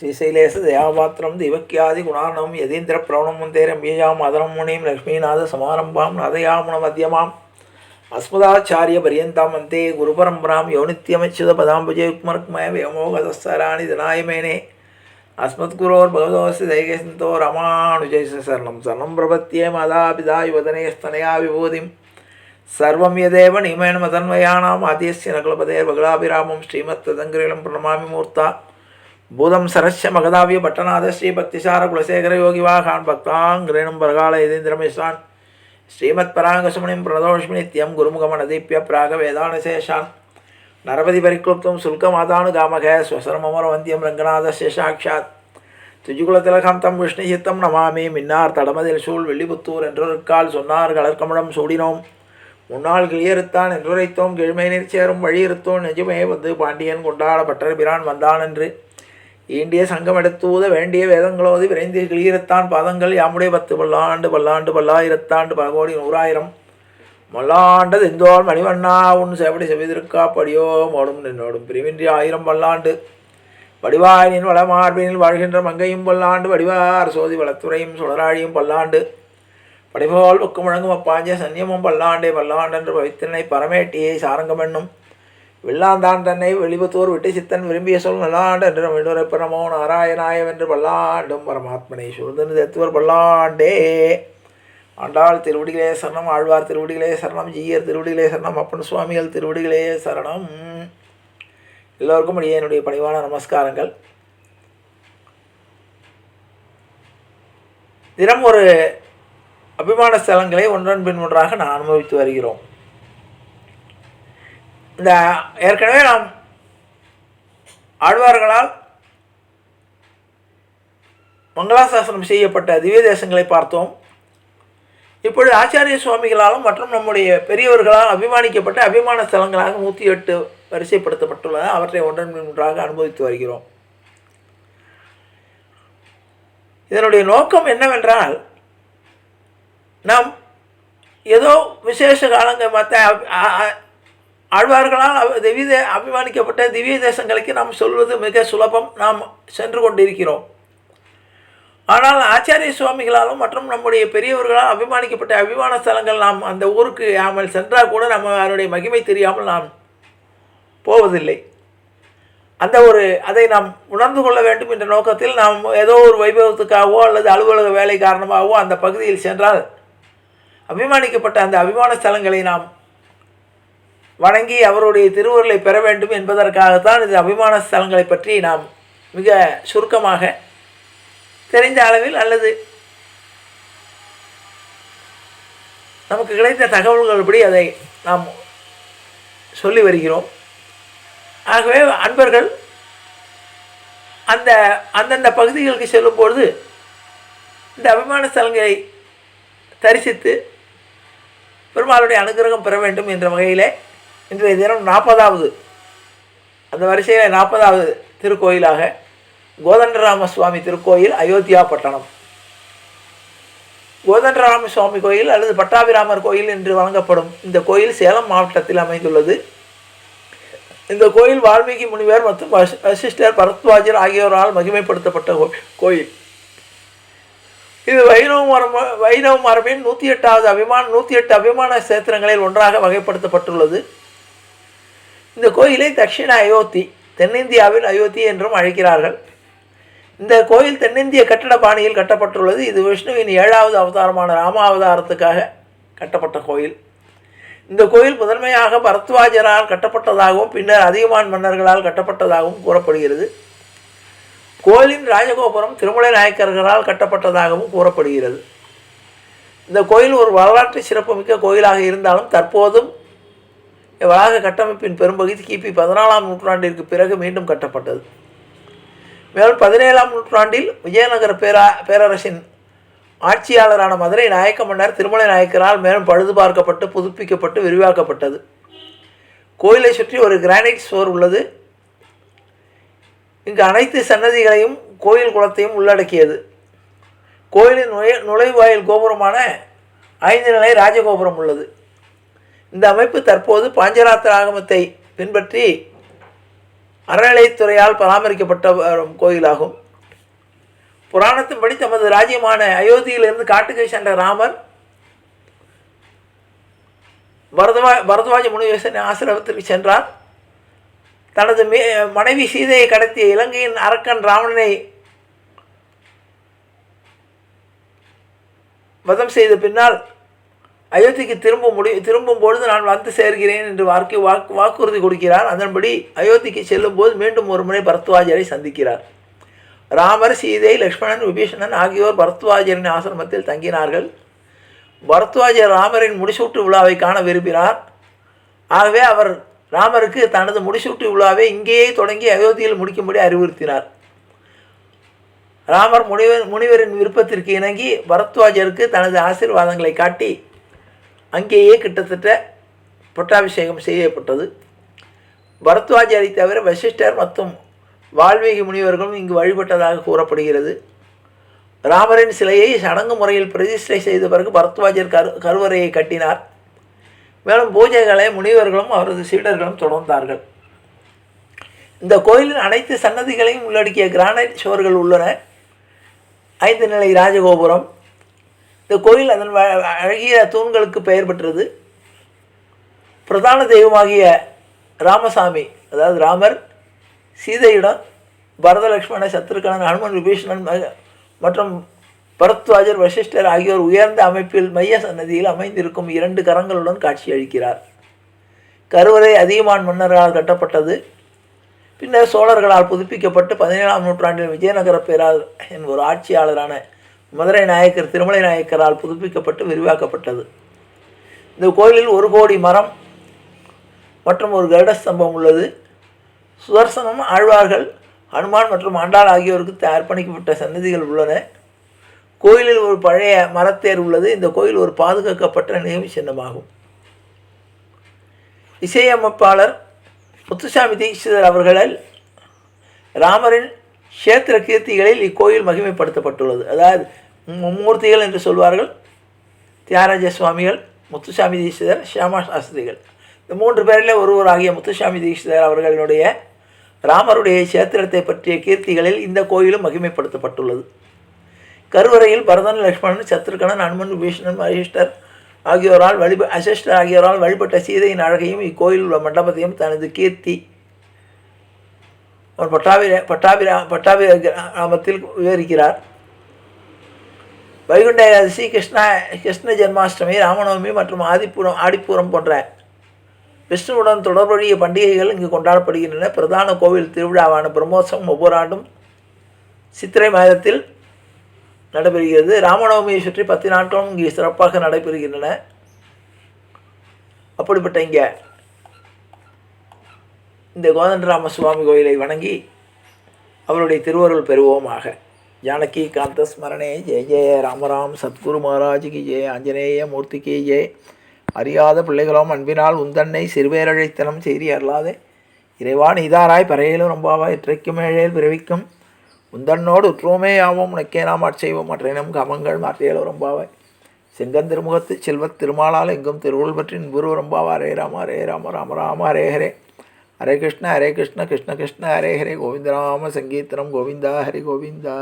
श्रीशैलेश दयापात्रं दिवक्यादि गुणार्णवं यतीन्द्र प्रवणं मुन्देरं बीजाम् अदरं मुनिं लक्ष्मीनाथ समारंभां नादयामुन मध्यमाम् अस्मदाचार्य पर्यन्तां वन्दे गुरुपरम्परां यो नित्यमच्युतपदाम्बुजे युग्मरुक्मय व्योमोगतस्सराणि धनाय मेने अस्मद्गुरोर्भगवतोऽस्य दैकसिन्तो रामानुजस्य शरणं शरणं प्रपद्ये मातापिता युवतनयस्तनया विभूतिं सर्वं यदेव नियमेन मदन्वयानाम् आद्यस्य नकुलपतेर्वगलाभिरामं श्रीमत्तदङ्घ्रिलं प्रणमामि मूर्ता भूतं सरस्य मगधाव्य पट्टनाथ श्री भक्तिसार कुलशेखर योगिवाहान् भक्ताङ्ग्रेणं परकाल यतीन्द्रमिश्रान् श्रीमत्पराङ्गसुमणिं प्रणतोष्मि नित्यं गुरुमुखमनदीप्य प्रागवेदानशेषान् नरपति परिक्लुप्तं शुल्कमातानुगामः स्वसरममरवन्त्यं रङ्गनाथस्य साक्षात् துஜுகுலத்திலகம் தம் விஷ்ணு சித்தம் நமாமி மின்னார் தடமதில் சூழ் வெள்ளிபுத்தூர் என்றொருக்கால் சொன்னார் கலர்கமடம் சூடினோம் முன்னாள் கிளியறுத்தான் என்றுரைத்தோம் கிழமை சேரும் வழியிருத்தோம் நெஜுமே வந்து பாண்டியன் கொண்டாட பட்டர் பிரான் வந்தான் என்று ஈண்டிய சங்கம் எடுத்தூத வேண்டிய வேதங்களோது விரைந்து கிளியறுத்தான் பாதங்கள் யாமுடைய 10 பல்லாண்டு பல்லாண்டு பல்லாயிரத்தாண்டு பல கோடி 100,000 மல்லாண்டது இந்தோள் மணிவண்ணா உன் செவடி செவிதிருக்காப்படியோ மோடும் நின்னோடும் பிரிவின்றி 1000 பல்லாண்டு வடிவாயினின் வளமார்பினில் வாழ்கின்ற மங்கையும் பல்லாண்டு வடிவார் சோதி வளத்துறையும் சுடராழியும் பல்லாண்டு படைபோல் புக்கு முழங்கும் அப்பாஞ்ச சன்னியமும் பல்லாண்டே பல்லாண்டென்று பவித்திரனை பரமேட்டியை சாரங்கமென்னும் வில்லாந்தான் தன்னை வெளிபுத்தூர் விட்டு சித்தன் விரும்பிய சொல் நல்லாண்டு என்று விடுவரப்ப நமோ நாராயணாயவென்று பல்லாண்டும் பரமாத்மனை சுருந்தன் தத்துவர் பல்லாண்டே ஆண்டாள் திருவடிகளே சரணம் ஆழ்வார் திருவடிகளே சரணம் ஜீயர் திருவடிகளே சரணம் அப்பன் சுவாமிகள் திருவடிகளே சரணம். எல்லோருக்கும் இடையே என்னுடைய பணிவான நமஸ்காரங்கள். தினம் ஒரு அபிமான ஸ்தலங்களை ஒன்றன் பின் ஒன்றாக நான் அனுபவித்து வருகிறோம். இந்த ஏற்கனவே நாம் ஆழ்வார்களால் மங்களாசாசனம் செய்யப்பட்ட திவ்ய தேசங்களை பார்த்தோம். இப்பொழுது ஆச்சாரிய சுவாமிகளாலும் மற்றும் நம்முடைய பெரியவர்களால் அபிமானிக்கப்பட்ட அபிமான ஸ்தலங்களாக 108 வரிசைப்படுத்தப்பட்டுள்ளன. அவற்றை ஒன்றன் பின் ஒன்றாக அனுபவித்து வருகிறோம். இதனுடைய நோக்கம் என்னவென்றால், நாம் ஏதோ விசேஷ காலங்கள் மற்ற ஆழ்வார்களால் அபிமானிக்கப்பட்ட திவ்ய தேசங்களுக்கு நாம் சொல்வது மிக சுலபம். நாம் சென்று கொண்டிருக்கிறோம். ஆனால் ஆச்சாரிய சுவாமிகளாலும் மற்றும் நம்முடைய பெரியவர்களால் அபிமானிக்கப்பட்ட அபிமான ஸ்தலங்கள் நாம் அந்த ஊருக்கு நாமல் சென்றால் கூட நம்ம அதனுடைய மகிமை தெரியாமல் நாம் போவதில்லை. அதை நாம் உணர்ந்து கொள்ள வேண்டும் என்ற நோக்கத்தில் நாம் ஏதோ ஒரு வைபவத்துக்காகவோ அல்லது அலுவலக வேலை காரணமாகவோ அந்த பகுதியில் சென்றால் அபிமானிக்கப்பட்ட அந்த அபிமான ஸ்தலங்களை நாம் வணங்கி அவருடைய திருவருளை பெற வேண்டும் என்பதற்காகத்தான் இந்த அபிமான ஸ்தலங்களை பற்றி நாம் மிக சுருக்கமாக தெரிந்த அளவில் அல்லது நமக்கு கிடைத்த தகவல்கள்படி அதை நாம் சொல்லி வருகிறோம். ஆகவே அன்பர்கள் அந்தந்த பகுதிகளுக்கு செல்லும்பொழுது இந்த அபிமான ஸ்தலங்களை தரிசித்து பெருமாளுடைய அனுகிரகம் பெற வேண்டும் என்ற வகையில் இன்றைய தினம் 40வது அந்த வரிசையில் 40வது திருக்கோயிலாக கோதண்டராம சுவாமி திருக்கோயில், அயோத்தியா பட்டணம். கோதண்டராம சுவாமி கோயில் அல்லது பட்டாபிராமர் கோயில் என்று வழங்கப்படும் இந்த கோயில் சேலம் மாவட்டத்தில் அமைந்துள்ளது. இந்த கோயில் வால்மீகி முனிவர் மற்றும் வசிஷ்டர் பரத்வாஜர் ஆகியோரால் மகிமைப்படுத்தப்பட்ட கோயில். இது வைணவ மரபின் 108 அபிமான சேத்திரங்களில் ஒன்றாக வகைப்படுத்தப்பட்டுள்ளது. இந்த கோயிலை தட்சிண அயோத்தி, தென்னிந்தியாவில் அயோத்தி என்றும் அழைக்கிறார்கள். இந்த கோயில் தென்னிந்திய கட்டட பாணியில் கட்டப்பட்டுள்ளது. இது விஷ்ணுவின் 7வது அவதாரமான ராமாவதாரத்துக்காக கட்டப்பட்ட கோயில். இந்த கோயில் முதன்மையாக பரத்வாஜரால் கட்டப்பட்டதாகவும் பின்னர் அதிகமான் மன்னர்களால் கட்டப்பட்டதாகவும் கூறப்படுகிறது. கோயிலின் ராஜகோபுரம் திருமலை நாயக்கர்களால் கட்டப்பட்டதாகவும் கூறப்படுகிறது. இந்த கோயில் ஒரு வரலாற்று சிறப்புமிக்க கோயிலாக இருந்தாலும் தற்போதும் வளாக கட்டமைப்பின் பெரும்பகுதி கிபி 14ஆம் நூற்றாண்டிற்கு பிறகு மீண்டும் கட்டப்பட்டது. மேலும் 17ஆம் நூற்றாண்டில் விஜயநகர பேரரசின் ஆட்சியாளரான மதுரை நாயக்க மன்னர் திருமலை நாயக்கரால் மேலும் பழுது பார்க்கப்பட்டு புதுப்பிக்கப்பட்டு விரிவாக்கப்பட்டது. கோயிலை சுற்றி ஒரு கிரானைட் சுவர் உள்ளது. இங்கு அனைத்து சன்னதிகளையும் கோயில் குளத்தையும் உள்ளடக்கியது. கோயிலின் நுழைவாயில் கோபுரமான 5 நிலை ராஜகோபுரம் உள்ளது. இந்த அமைப்பு தற்போது பாஞ்சராத்திர ஆகமத்தை பின்பற்றி அறநிலைத்துறையால் பராமரிக்கப்பட்ட கோயிலாகும். புராணத்தின்படி தமது ராஜ்யமான அயோத்தியிலிருந்து காட்டுக்கு சென்ற ராமர் பரத்வாஜ முனிவேசன் ஆசிரமத்திற்கு சென்றார். தனது மனைவி சீதையை கடத்திய இலங்கையின் அரக்கன் ராவணனை வதம் செய்த பின்னால் அயோத்திக்கு திரும்பும் பொழுது நான் வந்து சேர்கிறேன் என்று வாக்குறுதி கொடுக்கிறார். அதன்படி அயோத்திக்கு செல்லும் போது மீண்டும் ஒரு முறை பரத்வாஜரை சந்திக்கிறார். ராமர், சீதை, லக்ஷ்மணன், விபீஷணன் ஆகியோர் பரத்வாஜரின் ஆசிரமத்தில் தங்கினார்கள். பரத்வாஜர் ராமரின் முடிசூட்டு விழாவை காண விரும்பினார். ஆகவே அவர் ராமருக்கு தனது முடிசூட்டு விழாவை இங்கேயே தொடங்கி அயோத்தியில் முடிக்கும்படி அறிவுறுத்தினார். ராமர் முனிவரின் விருப்பத்திற்கு இணங்கி பரத்வாஜருக்கு தனது ஆசீர்வாதங்களை காட்டி அங்கேயே கிட்டத்தட்ட பட்டாபிஷேகம் செய்யப்பட்டது. பரத்வாஜரை தவிர வசிஷ்டர் மற்றும் வால்மீகி முனிவர்களும் இங்கு வழிபட்டதாக கூறப்படுகிறது. ராமரின் சிலையை சடங்கு முறையில் பிரதிஷ்டை செய்த பிறகு பரத்வாஜர் கருவறையை கட்டினார். மேலும் பூஜைகளை முனிவர்களும் அவரது சீடர்களும் தொடர்ந்தார்கள். இந்த கோயிலின் அனைத்து சன்னதிகளையும் உள்ளடக்கிய கிரானைட் சுவர்கள் உள்ளன. 5 நிலை ராஜகோபுரம். இந்த கோயில் அதன் அழகிய தூண்களுக்கு பெயர் பெற்றது. பிரதான தெய்வமாகிய ராமசாமி, அதாவது ராமர், சீதையுடன் பரத, லக்ஷ்மண, சத்ருகணன், ஹனுமன், விபீஷணன் மற்றும் பரத்வாஜர், வசிஷ்டர் ஆகியோர் உயர்ந்த அமைப்பில் மைய சன்னதியில் அமைந்திருக்கும் 2 கரங்களுடன் காட்சியளிக்கிறார். கருவறை அதியமான் மன்னர்களால் கட்டப்பட்டது. பின்னர் சோழர்களால் புதுப்பிக்கப்பட்டு 17ஆம் நூற்றாண்டில் விஜயநகர பேரரசின் ஒரு ஆட்சியாளரான மதுரை நாயக்கர் திருமலை நாயக்கரால் புதுப்பிக்கப்பட்டு விரிவாக்கப்பட்டது. இந்த கோயிலில் 1 கோடி மரம் மற்றும் ஒரு கருடஸ்தம்பம் உள்ளது. சுதர்சனம், ஆழ்வார்கள், ஹனுமான் மற்றும் ஆண்டாள் ஆகியோருக்கு அர்ப்பணிக்கப்பட்ட சன்னதிகள் உள்ளன. கோயிலில் ஒரு பழைய மரத்தேர் உள்ளது. இந்த கோயில் ஒரு பாதுகாக்கப்பட்ட நினைவு சின்னமாகும். இசையமைப்பாளர் முத்துசாமி தீட்சிதர் அவர்களால் ராமரின் க்ஷேத்திர கீர்த்திகளில் இக்கோயில் மகிமைப்படுத்தப்பட்டுள்ளது. அதாவது மும்மூர்த்திகள் என்று சொல்வார்கள். தியாகராஜ சுவாமிகள், முத்துசாமி தீட்சிதர், ஷியாமா சாஸ்திரிகள். இந்த 3 பேரில் ஒருவராகிய முத்துசாமி தீட்சிதர் அவர்களுடைய ராமருடைய க்ஷேத்திரத்தை பற்றிய கீர்த்திகளில் இந்த கோயிலும் மகிமைப்படுத்தப்பட்டுள்ளது. கருவறையில் பரதன், லக்ஷ்மணன், சத்ருகணன், ஹனுமன், விபீஷணன், வசிஷ்டர் ஆகியோரால் வழிபட்ட சீதையின் அழகையும் இக்கோயில் உள்ள மண்டபத்தையும் தனது கீர்த்தி பட்டாபிராமத்தில் விவரிக்கிறார். வைகுண்ட ஏகாதசி, கிருஷ்ண ஜென்மாஷ்டமி, ராமநவமி மற்றும் ஆடிப்பூரம் போன்ற விஷ்ணுவுடன் தொடர்புடைய பண்டிகைகள் இங்கு கொண்டாடப்படுகின்றன. பிரதான கோவில் திருவிழாவான பிரம்மோற்சவம் ஒவ்வொரு ஆண்டும் சித்திரை மாதத்தில் நடைபெறுகிறது. ராமநவமியை சுற்றி 10 நாட்களும் இங்கே சிறப்பாக நடைபெறுகின்றன. அப்படிப்பட்ட இந்த கோதண்டராம சுவாமி கோயிலை வணங்கி அவருடைய திருவருள் பெறுவோமாக. ஜானகி காந்த ஸ்மரணே ஜெய ஜெய ராமராம் சத்குரு மகாராஜுக்கு ஜெய, ஆஞ்சநேய மூர்த்திக்கு ஜெய. அறியாத பிள்ளைகளோம் அன்பினால் உந்தன்னை சிறுபேரழைத்தனம் செய்தி அருளாதே. இறைவான் இதாராய் பறையிலும் ரொம்பாவாய் இற்றைக்கும் ஏழேல் பிறவிக்கும் உந்தன்னோடு உற்றுவோமே யாவும் உனக்கே நாம் ஆட்செய்வோம் மற்றையினம் காமங்கள் மாற்றியலும் ரொம்பாவாய். செங்கன் திருமுகத்து செல்வத் திருமாலால் எங்கும் திருவுள் பற்றி இன்புரு ரொம்பாவா. ஹரே ராம ஹரே ராம ராம ராம ஹரே ஹரே, ஹரே கிருஷ்ண கிருஷ்ண கிருஷ்ண ஹரே ஹரே, கோவிந்தராம சங்கீர்த்தனம் கோவிந்தா ஹரி கோவிந்தா.